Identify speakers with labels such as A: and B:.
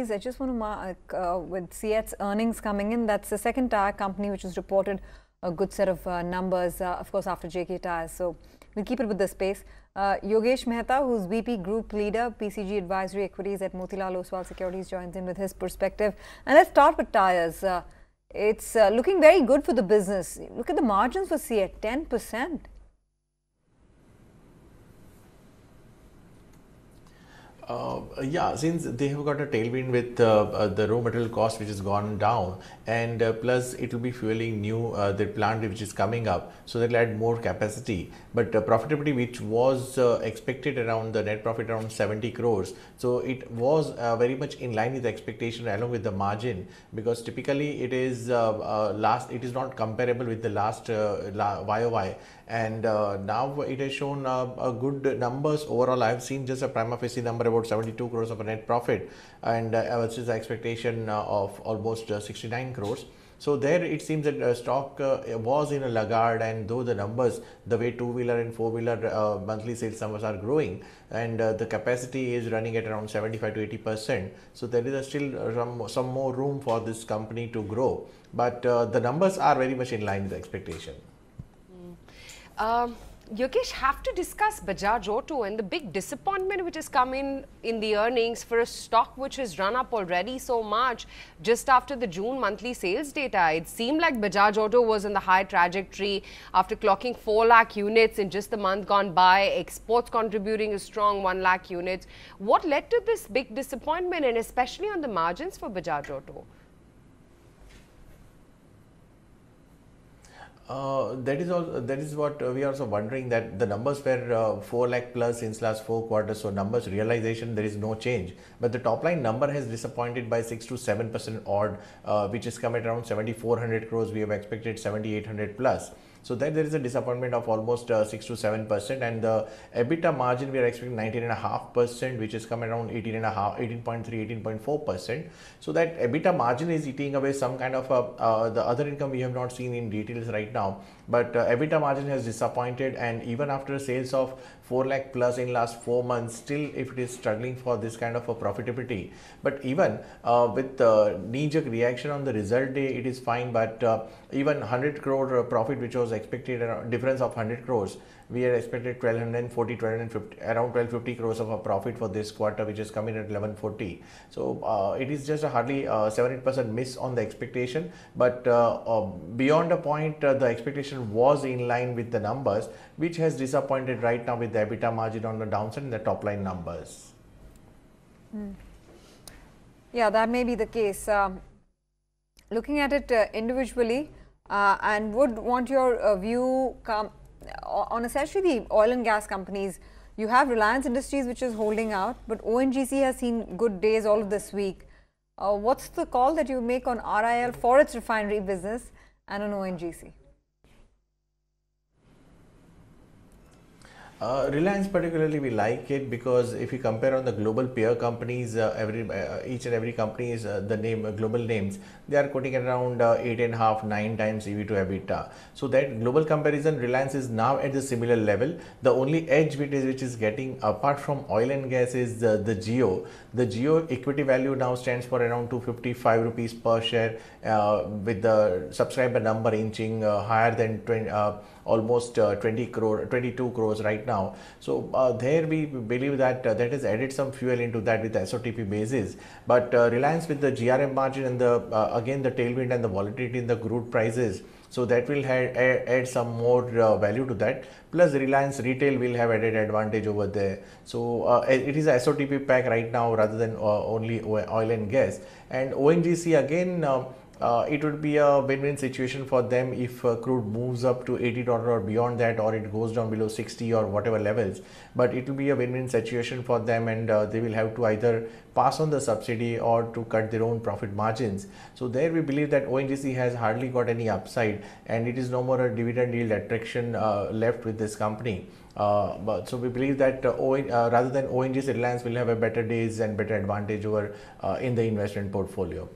A: I just want to mark with CEAT's earnings coming in, that's the second tire company which has reported a good set of numbers, of course, after JK Tyres. So we'll keep it with the space. Yogesh Mehta, who's VP Group Leader, PCG Advisory Equities at Motilal Oswal Securities, joins in with his perspective. And let's start with tyres. It's looking very good for the business. Look at the margins for CEAT, 10%.
B: Yeah, since they have got a tailwind with the raw material cost which has gone down, and plus it will be fueling new the plant which is coming up, so that will add more capacity. But profitability, which was expected around the net profit around 70 crores, so it was very much in line with the expectation along with the margin, because typically it is it is not comparable with the last YOY, and now it has shown a good numbers overall. I have seen just a prima facie number about 72 crores of a net profit, and which is the expectation of almost 69 crores. So there it seems that stock was in a laggard, and though the numbers, the way two-wheeler and four-wheeler monthly sales numbers are growing, and the capacity is running at around 75 to 80%, so there is still some more room for this company to grow, but the numbers are very much in line with the expectation.
C: Yogesh, have to discuss Bajaj Auto and the big disappointment which has come in the earnings for a stock which has run up already so much just after the June monthly sales data. It seemed like Bajaj Auto was in the high trajectory after clocking 4 lakh units in just the month gone by, exports contributing a strong 1 lakh units. What led to this big disappointment, and especially on the margins for Bajaj Auto?
B: That is what we are also wondering, that the numbers were 4 lakh plus since last 4 quarters, so numbers realization there is no change, but the top line number has disappointed by 6 to 7% odd, which is come at around 7,400 crores. We have expected 7,800 plus. So that there is a disappointment of almost 6 to 7%, and the EBITDA margin we are expecting 19.5%, which is come around 18.5, 18.3, 18.4%. So that EBITDA margin is eating away some kind of the other income we have not seen in details right now. But EBITDA margin has disappointed, and even after sales of 4 lakh plus in last 4 months, still if it is struggling for this kind of a profitability. But even with knee-jerk reaction on the result day, it is fine. But even 100 crore profit, which was expected, difference of 100 crores, we are expected 1240, 1250, around 1250 crores of a profit for this quarter, which is coming at 1140. So it is just a hardly 7-8% miss on the expectation. But beyond a point, the expectation was in line with the numbers, which has disappointed right now with the EBITDA margin on the downside and the top line numbers.
A: Yeah, that may be the case. Looking at it individually, and would want your view on essentially the oil and gas companies. You have Reliance Industries, which is holding out, but ONGC has seen good days all of this week. What's the call that you make on RIL for its refinery business and on ONGC?
B: Reliance particularly we like it, because if you compare on the global peer companies, each and every company is the global names, they are quoting around 8.5, 9 times EV to EBITDA. So that global comparison, Reliance is now at the similar level. The only edge which is getting apart from oil and gas is the Geo. The Geo equity value now stands for around 255 rupees per share, with the subscriber number inching higher than almost 22 crores right now. So there we believe that that has added some fuel into that with the SOTP basis. But Reliance with the GRM margin and the again the tailwind and the volatility in the crude prices, so that will add some more value to that. Plus Reliance Retail will have added advantage over there. So it is a SOTP pack right now rather than only oil and gas. And ONGC again, it would be a win-win situation for them if crude moves up to $80 or beyond that, or it goes down below 60 or whatever levels. But it will be a win-win situation for them, and they will have to either pass on the subsidy or to cut their own profit margins. So there we believe that ONGC has hardly got any upside, and it is no more a dividend yield attraction left with this company. So we believe that rather than ONGC, Reliance will have a better days and better advantage over in the investment portfolio.